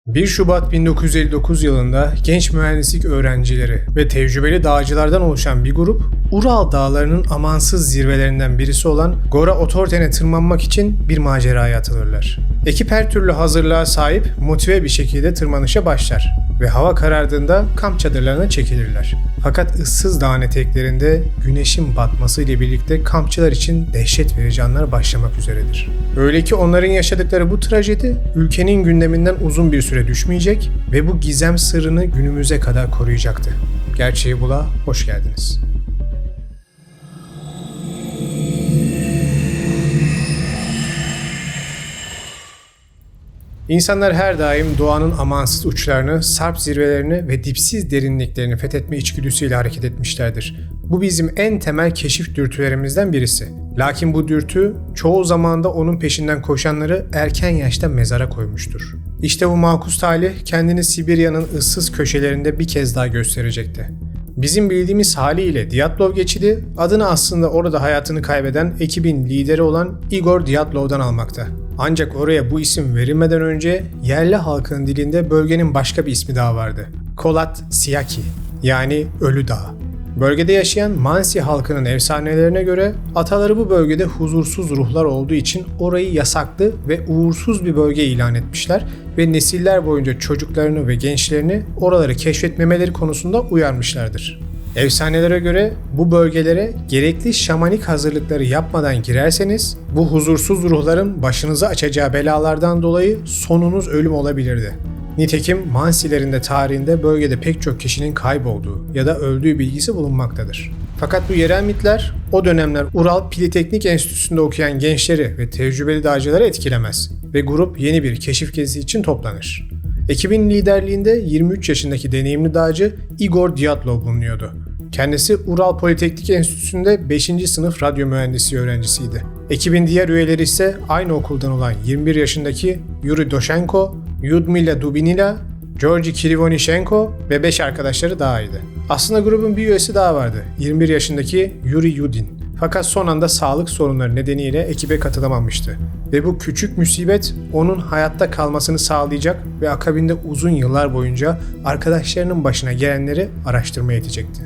1 Şubat 1959 yılında genç mühendislik öğrencileri ve tecrübeli dağcılardan oluşan bir grup, Ural Dağları'nın amansız zirvelerinden birisi olan Gora Otorten'e tırmanmak için bir maceraya atılırlar. Ekip her türlü hazırlığa sahip, motive bir şekilde tırmanışa başlar ve hava karardığında kamp çadırlarına çekilirler. Fakat ıssız dağın eteklerinde güneşin batması ile birlikte kampçılar için dehşet verici anlar başlamak üzeredir. Öyle ki onların yaşadıkları bu trajedi ülkenin gündeminden uzun bir süre düşmeyecek ve bu gizem sırrını günümüze kadar koruyacaktı. Gerçeği Bula hoş geldiniz. İnsanlar her daim doğanın amansız uçlarını, sarp zirvelerini ve dipsiz derinliklerini fethetme içgüdüsüyle hareket etmişlerdir. Bu bizim en temel keşif dürtülerimizden birisi. Lakin bu dürtü çoğu zamanda onun peşinden koşanları erken yaşta mezara koymuştur. İşte bu makus talih kendini Sibirya'nın ıssız köşelerinde bir kez daha gösterecekti. Bizim bildiğimiz haliyle Dyatlov geçidi adını aslında orada hayatını kaybeden ekibin lideri olan Igor Dyatlov'dan almakta. Ancak oraya bu isim verilmeden önce yerli halkın dilinde bölgenin başka bir ismi daha vardı. Kholat Syakhi, yani Ölü Dağ. Bölgede yaşayan Mansi halkının efsanelerine göre ataları bu bölgede huzursuz ruhlar olduğu için orayı yasaklı ve uğursuz bir bölge ilan etmişler ve nesiller boyunca çocuklarını ve gençlerini oraları keşfetmemeleri konusunda uyarmışlardır. Efsanelere göre bu bölgelere gerekli şamanik hazırlıkları yapmadan girerseniz bu huzursuz ruhların başınıza açacağı belalardan dolayı sonunuz ölüm olabilirdi. Nitekim Mansilerin de tarihinde bölgede pek çok kişinin kaybolduğu ya da öldüğü bilgisi bulunmaktadır. Fakat bu yerel mitler o dönemler Ural Politeknik Enstitüsü'nde okuyan gençleri ve tecrübeli dağcıları etkilemez ve grup yeni bir keşif gezisi için toplanır. Ekibin liderliğinde 23 yaşındaki deneyimli dağcı Igor Dyatlov bulunuyordu. Kendisi Ural Politeknik Enstitüsü'nde 5. sınıf radyo mühendisliği öğrencisiydi. Ekibin diğer üyeleri ise aynı okuldan olan 21 yaşındaki Yuri Doshenko, Lyudmila Dubinina, Georgi Krivonishenko ve 5 arkadaşları dahaydı. Aslında grubun bir üyesi daha vardı, 21 yaşındaki Yuri Yudin. Fakat son anda sağlık sorunları nedeniyle ekibe katılamamıştı. Ve bu küçük musibet onun hayatta kalmasını sağlayacak ve akabinde uzun yıllar boyunca arkadaşlarının başına gelenleri araştırmaya itecekti.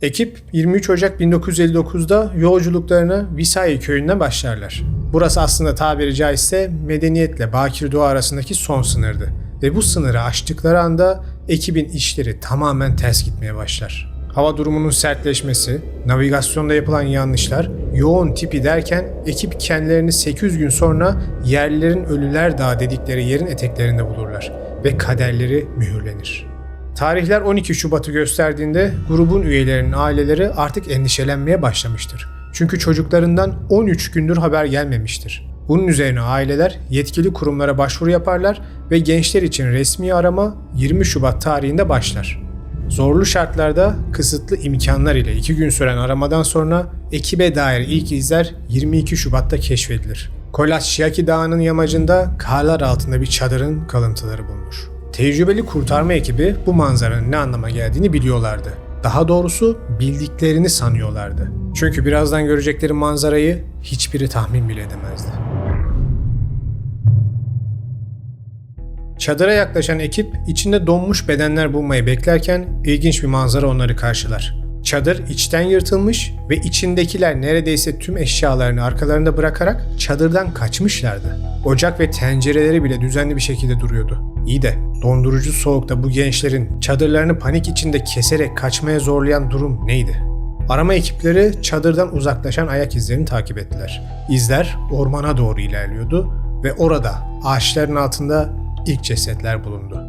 Ekip 23 Ocak 1959'da yolculuklarına Visay köyünden başlarlar. Burası aslında tabiri caizse medeniyetle Bakir Doğa arasındaki son sınırdı. Ve bu sınırı aştıkları anda ekibin işleri tamamen ters gitmeye başlar. Hava durumunun sertleşmesi, navigasyonda yapılan yanlışlar, yoğun tipi derken ekip kendilerini 800 gün sonra yerlilerin Ölüler Dağı dedikleri yerin eteklerinde bulurlar ve kaderleri mühürlenir. Tarihler 12 Şubat'ı gösterdiğinde grubun üyelerinin aileleri artık endişelenmeye başlamıştır. Çünkü çocuklarından 13 gündür haber gelmemiştir. Bunun üzerine aileler yetkili kurumlara başvuru yaparlar ve gençler için resmi arama 20 Şubat tarihinde başlar. Zorlu şartlarda kısıtlı imkanlar ile 2 gün süren aramadan sonra ekibe dair ilk izler 22 Şubat'ta keşfedilir. Kholat Syakhi Dağı'nın yamacında karlar altında bir çadırın kalıntıları bulunur. Tecrübeli kurtarma ekibi bu manzaranın ne anlama geldiğini biliyorlardı. Daha doğrusu bildiklerini sanıyorlardı. Çünkü birazdan görecekleri manzarayı hiçbiri tahmin bile edemezdi. Çadıra yaklaşan ekip içinde donmuş bedenler bulmayı beklerken ilginç bir manzara onları karşılar. Çadır içten yırtılmış ve içindekiler neredeyse tüm eşyalarını arkalarında bırakarak çadırdan kaçmışlardı. Ocak ve tencereleri bile düzenli bir şekilde duruyordu. İyi de dondurucu soğukta bu gençlerin çadırlarını panik içinde keserek kaçmaya zorlayan durum neydi? Arama ekipleri çadırdan uzaklaşan ayak izlerini takip ettiler. İzler ormana doğru ilerliyordu ve orada ağaçların altında ilk cesetler bulundu.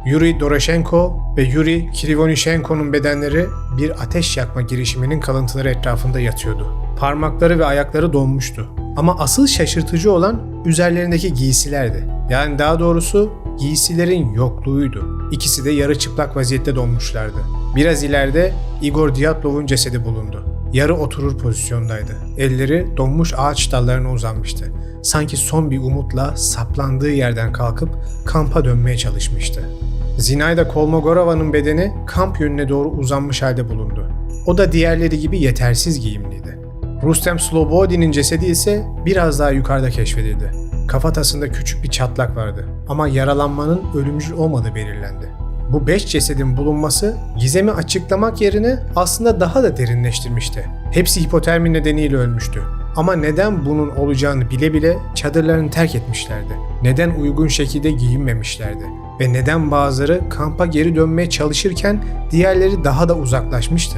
Yuri Doroshenko ve Yuri Krivonishenko'nun bedenleri bir ateş yakma girişiminin kalıntıları etrafında yatıyordu. Parmakları ve ayakları donmuştu. Ama asıl şaşırtıcı olan üzerlerindeki giysilerdi. Yani daha doğrusu giysilerin yokluğuydu. İkisi de yarı çıplak vaziyette donmuşlardı. Biraz ileride Igor Dyatlov'un cesedi bulundu. Yarı oturur pozisyondaydı. Elleri donmuş ağaç dallarına uzanmıştı. Sanki son bir umutla saplandığı yerden kalkıp kampa dönmeye çalışmıştı. Zinayda Kolmogorova'nın bedeni kamp yönüne doğru uzanmış halde bulundu. O da diğerleri gibi yetersiz giyimliydi. Rustem Slobodin'in cesedi ise biraz daha yukarıda keşfedildi. Kafatasında küçük bir çatlak vardı ama yaralanmanın ölümcül olmadığı belirlendi. Bu 5 cesedin bulunması gizemi açıklamak yerine aslında daha da derinleştirmişti. Hepsi hipotermi nedeniyle ölmüştü. Ama neden bunun olacağını bile bile çadırlarını terk etmişlerdi? Neden uygun şekilde giyinmemişlerdi? Ve neden bazıları kampa geri dönmeye çalışırken diğerleri daha da uzaklaşmıştı?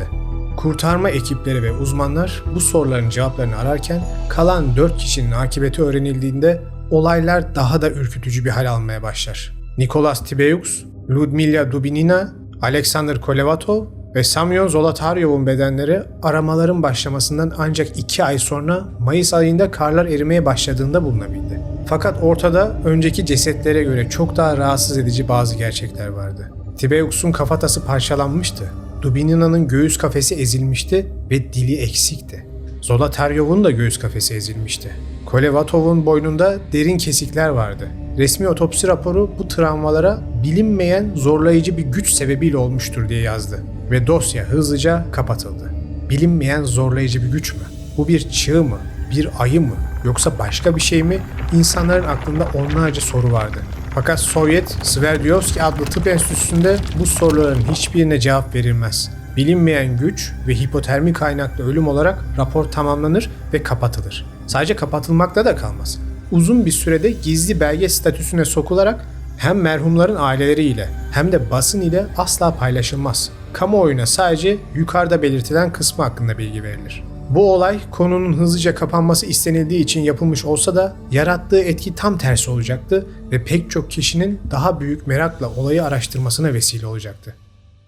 Kurtarma ekipleri ve uzmanlar bu soruların cevaplarını ararken kalan 4 kişinin akıbeti öğrenildiğinde olaylar daha da ürkütücü bir hal almaya başlar. Nicolas Tiberius, Ludmila Dubinina, Alexander Kolevatov ve Samyon Zolotaryov'un bedenleri aramaların başlamasından ancak 2 ay sonra Mayıs ayında karlar erimeye başladığında bulunabildi. Fakat ortada önceki cesetlere göre çok daha rahatsız edici bazı gerçekler vardı. Tiberius'un kafatası parçalanmıştı. Dubinina'nın göğüs kafesi ezilmişti ve dili eksikti. Zolotaryov'un da göğüs kafesi ezilmişti. Kolevatov'un boynunda derin kesikler vardı. Resmi otopsi raporu bu travmalara bilinmeyen zorlayıcı bir güç sebebiyle olmuştur diye yazdı ve dosya hızlıca kapatıldı. Bilinmeyen zorlayıcı bir güç mü? Bu bir çığ mı? Bir ayı mı? Yoksa başka bir şey mi? İnsanların aklında onlarca soru vardı. Fakat Sovyet Sverdlovski adlı tıp enstitüsünde bu soruların hiçbirine cevap verilmez. Bilinmeyen güç ve hipotermi kaynaklı ölüm olarak rapor tamamlanır ve kapatılır. Sadece kapatılmakla da kalmaz. Uzun bir sürede gizli belge statüsüne sokularak hem merhumların aileleriyle hem de basın ile asla paylaşılmaz. Kamuoyuna sadece yukarıda belirtilen kısmı hakkında bilgi verilir. Bu olay konunun hızlıca kapanması istenildiği için yapılmış olsa da yarattığı etki tam tersi olacaktı ve pek çok kişinin daha büyük merakla olayı araştırmasına vesile olacaktı.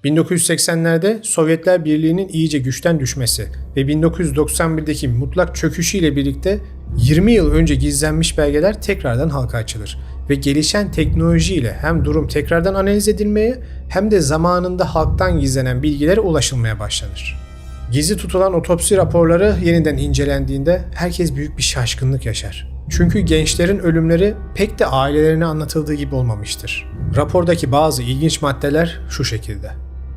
1980'lerde Sovyetler Birliği'nin iyice güçten düşmesi ve 1991'deki mutlak çöküşüyle birlikte 20 yıl önce gizlenmiş belgeler tekrardan halka açılır ve gelişen teknolojiyle hem durum tekrardan analiz edilmeye hem de zamanında halktan gizlenen bilgilere ulaşılmaya başlanır. Gizli tutulan otopsi raporları yeniden incelendiğinde herkes büyük bir şaşkınlık yaşar. Çünkü gençlerin ölümleri pek de ailelerine anlatıldığı gibi olmamıştır. Rapordaki bazı ilginç maddeler şu şekilde.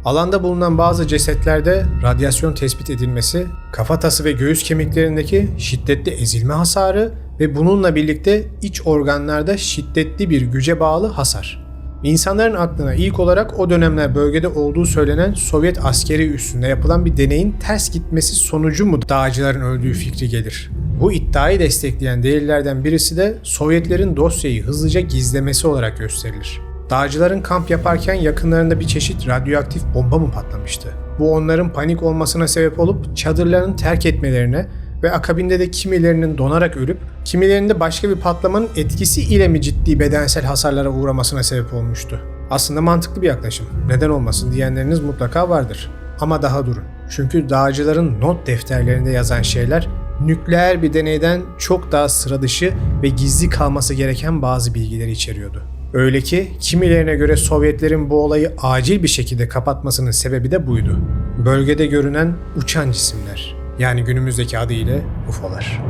Alanda bulunan bazı cesetlerde radyasyon tespit edilmesi, kafatası ve göğüs kemiklerindeki şiddetli ezilme hasarı ve bununla birlikte iç organlarda şiddetli bir güce bağlı hasar. İnsanların aklına ilk olarak o dönemler bölgede olduğu söylenen Sovyet askeri üssünde yapılan bir deneyin ters gitmesi sonucu mu dağcıların öldüğü fikri gelir. Bu iddiayı destekleyen delillerden birisi de Sovyetlerin dosyayı hızlıca gizlemesi olarak gösterilir. Dağcıların kamp yaparken yakınlarında bir çeşit radyoaktif bomba mı patlamıştı? Bu onların panik olmasına sebep olup çadırlarını terk etmelerine ve akabinde de kimilerinin donarak ölüp, kimilerinin de başka bir patlamanın etkisi ile mi ciddi bedensel hasarlara uğramasına sebep olmuştu. Aslında mantıklı bir yaklaşım. Neden olmasın diyenleriniz mutlaka vardır. Ama daha durun. Çünkü dağcıların not defterlerinde yazan şeyler nükleer bir deneyden çok daha sıra dışı ve gizli kalması gereken bazı bilgileri içeriyordu. Öyle ki kimilerine göre Sovyetlerin bu olayı acil bir şekilde kapatmasının sebebi de buydu. Bölgede görünen uçan cisimler, yani günümüzdeki adıyla UFO'lar.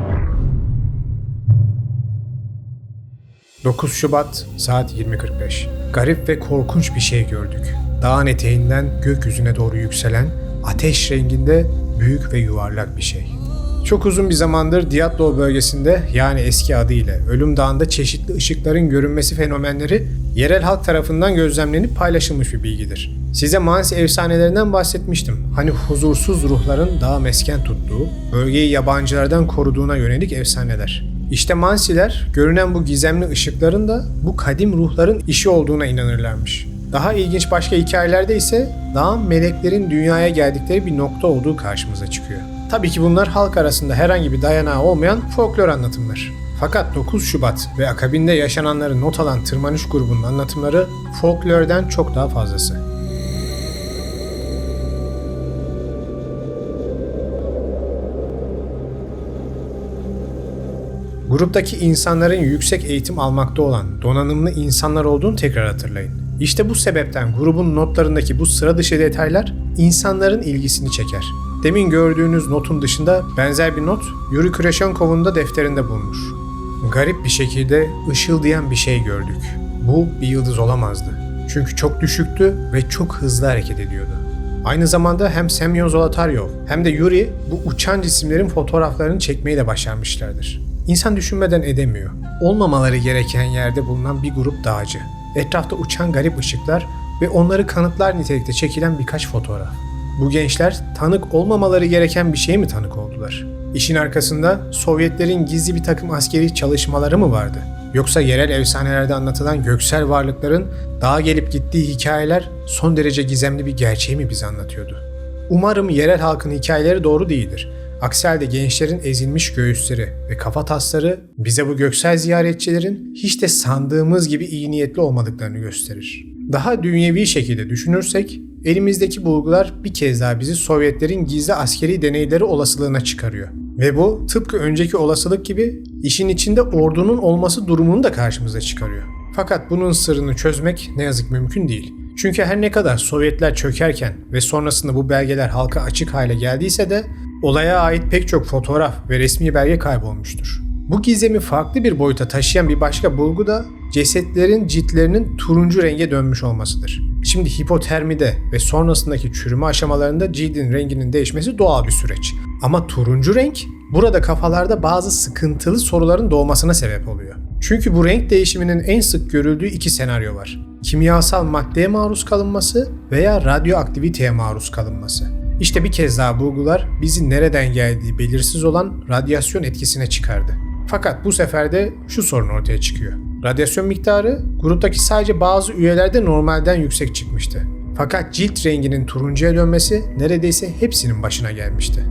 9 Şubat saat 20.45. Garip ve korkunç bir şey gördük. Dağın eteğinden gökyüzüne doğru yükselen, ateş renginde büyük ve yuvarlak bir şey. Çok uzun bir zamandır Dyatlov bölgesinde, yani eski adıyla Ölüm Dağı'nda çeşitli ışıkların görünmesi fenomenleri yerel halk tarafından gözlemlenip paylaşılmış bir bilgidir. Size Mansi efsanelerinden bahsetmiştim. Hani huzursuz ruhların dağı mesken tuttuğu, bölgeyi yabancılardan koruduğuna yönelik efsaneler. İşte Mansiler görünen bu gizemli ışıkların da bu kadim ruhların işi olduğuna inanırlarmış. Daha ilginç başka hikayelerde ise dağın meleklerin dünyaya geldikleri bir nokta olduğu karşımıza çıkıyor. Tabii ki bunlar halk arasında herhangi bir dayanağı olmayan folklor anlatımlar. Fakat 9 Şubat ve akabinde yaşananları not alan tırmanış grubunun anlatımları folklordan çok daha fazlası. Gruptaki insanların yüksek eğitim almakta olan donanımlı insanlar olduğunu tekrar hatırlayın. İşte bu sebepten grubun notlarındaki bu sıra dışı detaylar insanların ilgisini çeker. Demin gördüğünüz notun dışında benzer bir not Yuri Krashenkov'un da defterinde bulunur. Garip bir şekilde ışıldayan bir şey gördük. Bu bir yıldız olamazdı. Çünkü çok düşüktü ve çok hızlı hareket ediyordu. Aynı zamanda hem Semyon Zolotaryov hem de Yuri bu uçan cisimlerin fotoğraflarını çekmeyi de başarmışlardır. İnsan düşünmeden edemiyor. Olmamaları gereken yerde bulunan bir grup dağcı. Etrafta uçan garip ışıklar ve onları kanıtlar nitelikte çekilen birkaç fotoğraf. Bu gençler tanık olmamaları gereken bir şeye mi tanık oldular? İşin arkasında Sovyetlerin gizli bir takım askeri çalışmaları mı vardı? Yoksa yerel efsanelerde anlatılan göksel varlıkların dağa gelip gittiği hikayeler son derece gizemli bir gerçeği mi bize anlatıyordu? Umarım yerel halkın hikayeleri doğru değildir. Aksi halde gençlerin ezilmiş göğüsleri ve kafa tasları bize bu göksel ziyaretçilerin hiç de sandığımız gibi iyi niyetli olmadıklarını gösterir. Daha dünyevi şekilde düşünürsek, elimizdeki bulgular bir kez daha bizi Sovyetlerin gizli askeri deneyleri olasılığına çıkarıyor. Ve bu tıpkı önceki olasılık gibi işin içinde ordunun olması durumunu da karşımıza çıkarıyor. Fakat bunun sırrını çözmek ne yazık mümkün değil. Çünkü her ne kadar Sovyetler çökerken ve sonrasında bu belgeler halka açık hale geldiyse de olaya ait pek çok fotoğraf ve resmi belge kaybolmuştur. Bu gizemi farklı bir boyuta taşıyan bir başka bulgu da cesetlerin ciltlerinin turuncu renge dönmüş olmasıdır. Şimdi hipotermide ve sonrasındaki çürüme aşamalarında cildin renginin değişmesi doğal bir süreç. Ama turuncu renk burada kafalarda bazı sıkıntılı soruların doğmasına sebep oluyor. Çünkü bu renk değişiminin en sık görüldüğü iki senaryo var. Kimyasal maddeye maruz kalınması veya radyoaktiviteye maruz kalınması. İşte bir kez daha bulgular bizi nereden geldiği belirsiz olan radyasyon etkisine çıkardı. Fakat bu sefer de şu sorun ortaya çıkıyor. Radyasyon miktarı gruptaki sadece bazı üyelerde normalden yüksek çıkmıştı. Fakat cilt renginin turuncuya dönmesi neredeyse hepsinin başına gelmişti.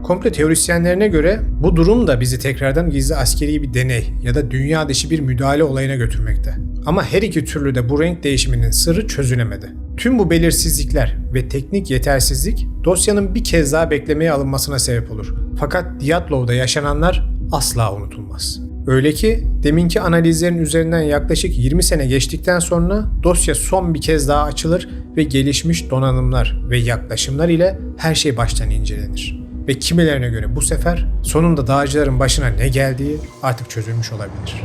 Komplo teorisyenlerine göre bu durum da bizi tekrardan gizli askeri bir deney ya da dünya dışı bir müdahale olayına götürmekte. Ama her iki türlü de bu renk değişiminin sırrı çözülemedi. Tüm bu belirsizlikler ve teknik yetersizlik dosyanın bir kez daha beklemeye alınmasına sebep olur. Fakat Dyatlov'da yaşananlar asla unutulmaz. Öyle ki deminki analizlerin üzerinden yaklaşık 20 sene geçtikten sonra dosya son bir kez daha açılır ve gelişmiş donanımlar ve yaklaşımlar ile her şey baştan incelenir. Ve kimilerine göre bu sefer sonunda dağcıların başına ne geldiği artık çözülmüş olabilir.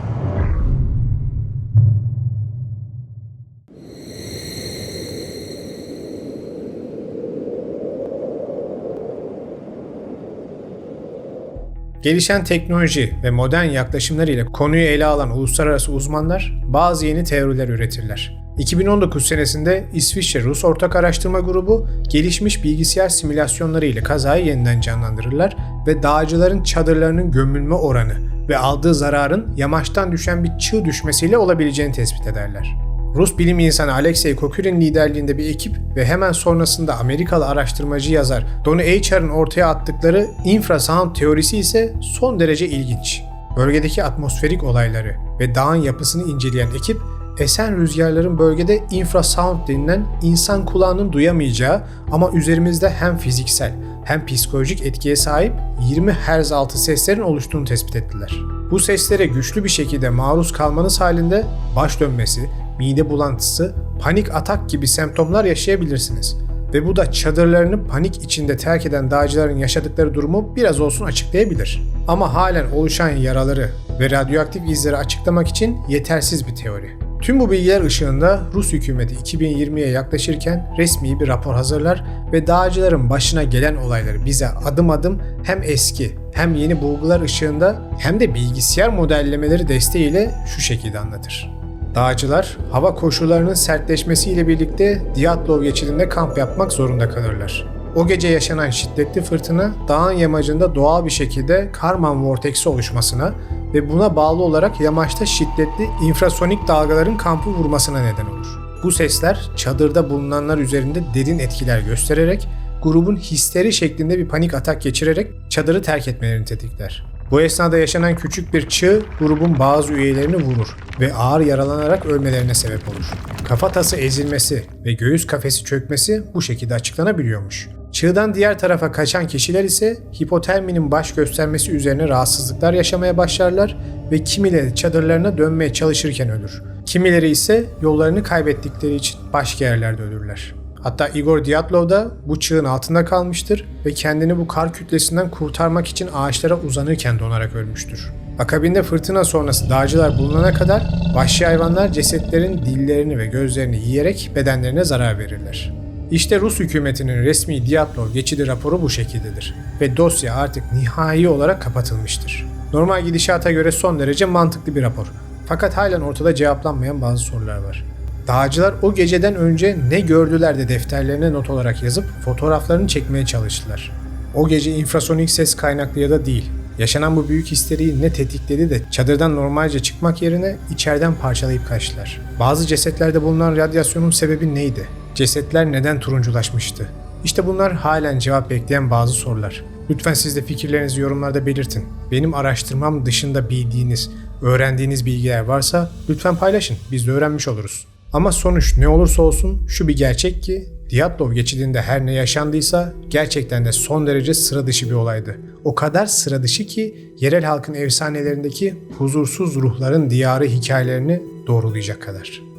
Gelişen teknoloji ve modern yaklaşımlar ile konuyu ele alan uluslararası uzmanlar bazı yeni teoriler üretirler. 2019 senesinde İsviçre-Rus Ortak Araştırma Grubu gelişmiş bilgisayar simülasyonları ile kazayı yeniden canlandırırlar ve dağcıların çadırlarının gömülme oranı ve aldığı zararın yamaçtan düşen bir çığ düşmesiyle olabileceğini tespit ederler. Rus bilim insanı Alexey Kokyrin liderliğinde bir ekip ve hemen sonrasında Amerikalı araştırmacı yazar Donny Eichhar'ın ortaya attıkları infrasound teorisi ise son derece ilginç. Bölgedeki atmosferik olayları ve dağın yapısını inceleyen ekip, esen rüzgarların bölgede infrasound denilen insan kulağının duyamayacağı ama üzerimizde hem fiziksel hem psikolojik etkiye sahip 20 Hz altı seslerin oluştuğunu tespit ettiler. Bu seslere güçlü bir şekilde maruz kalmanız halinde baş dönmesi, mide bulantısı, panik atak gibi semptomlar yaşayabilirsiniz. Ve bu da çadırlarını panik içinde terk eden dağcıların yaşadıkları durumu biraz olsun açıklayabilir. Ama halen oluşan yaraları ve radyoaktif izleri açıklamak için yetersiz bir teori. Tüm bu bilgiler ışığında Rus hükümeti 2020'ye yaklaşırken resmi bir rapor hazırlar ve dağcıların başına gelen olayları bize adım adım hem eski hem yeni bulgular ışığında hem de bilgisayar modellemeleri desteğiyle şu şekilde anlatır. Dağcılar hava koşullarının sertleşmesiyle birlikte Dyatlov geçidinde kamp yapmak zorunda kalırlar. O gece yaşanan şiddetli fırtına dağın yamacında doğal bir şekilde Karman vorteksi oluşmasına ve buna bağlı olarak yamaçta şiddetli infrasonik dalgaların kampı vurmasına neden olur. Bu sesler çadırda bulunanlar üzerinde derin etkiler göstererek grubun histeri şeklinde bir panik atak geçirerek çadırı terk etmelerini tetikler. Bu esnada yaşanan küçük bir çığ grubun bazı üyelerini vurur ve ağır yaralanarak ölmelerine sebep olur. Kafatası ezilmesi ve göğüs kafesi çökmesi bu şekilde açıklanabiliyormuş. Çığdan diğer tarafa kaçan kişiler ise hipoterminin baş göstermesi üzerine rahatsızlıklar yaşamaya başlarlar ve kimileri çadırlarına dönmeye çalışırken ölür. Kimileri ise yollarını kaybettikleri için başka yerlerde ölürler. Hatta Igor Dyatlov da bu çığın altında kalmıştır ve kendini bu kar kütlesinden kurtarmak için ağaçlara uzanırken donarak ölmüştür. Akabinde fırtına sonrası dağcılar bulunana kadar vahşi hayvanlar cesetlerin dillerini ve gözlerini yiyerek bedenlerine zarar verirler. İşte Rus hükümetinin resmi Dyatlov geçidi raporu bu şekildedir ve dosya artık nihai olarak kapatılmıştır. Normal gidişata göre son derece mantıklı bir rapor. Fakat halen ortada cevaplanmayan bazı sorular var. Dağcılar o geceden önce ne gördüler de defterlerine not olarak yazıp fotoğraflarını çekmeye çalıştılar. O gece infrasonik ses kaynaklı ya da değil. Yaşanan bu büyük histeriyi ne tetikledi de çadırdan normalce çıkmak yerine içeriden parçalayıp kaçtılar. Bazı cesetlerde bulunan radyasyonun sebebi neydi? Cesetler neden turunculaşmıştı? İşte bunlar halen cevap bekleyen bazı sorular. Lütfen siz de fikirlerinizi yorumlarda belirtin. Benim araştırmam dışında bildiğiniz, öğrendiğiniz bilgiler varsa lütfen paylaşın. Biz de öğrenmiş oluruz. Ama sonuç ne olursa olsun şu bir gerçek ki Dyatlov geçidinde her ne yaşandıysa gerçekten de son derece sıra dışı bir olaydı. O kadar sıra dışı ki yerel halkın efsanelerindeki huzursuz ruhların diyarı hikayelerini doğrulayacak kadar.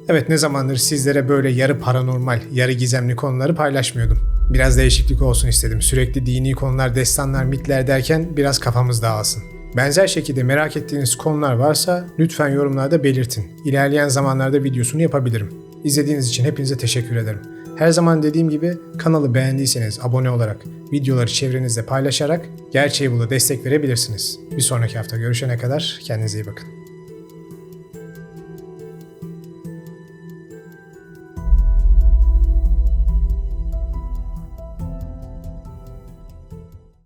Evet, ne zamandır sizlere böyle yarı paranormal, yarı gizemli konuları paylaşmıyordum. Biraz değişiklik olsun istedim. Sürekli dini konular, destanlar, mitler derken biraz kafamız dağılsın. Benzer şekilde merak ettiğiniz konular varsa lütfen yorumlarda belirtin. İlerleyen zamanlarda videosunu yapabilirim. İzlediğiniz için hepinize teşekkür ederim. Her zaman dediğim gibi kanalı beğendiyseniz abone olarak, videoları çevrenizde paylaşarak Gerçeği Bul'a destek verebilirsiniz. Bir sonraki hafta görüşene kadar kendinize iyi bakın.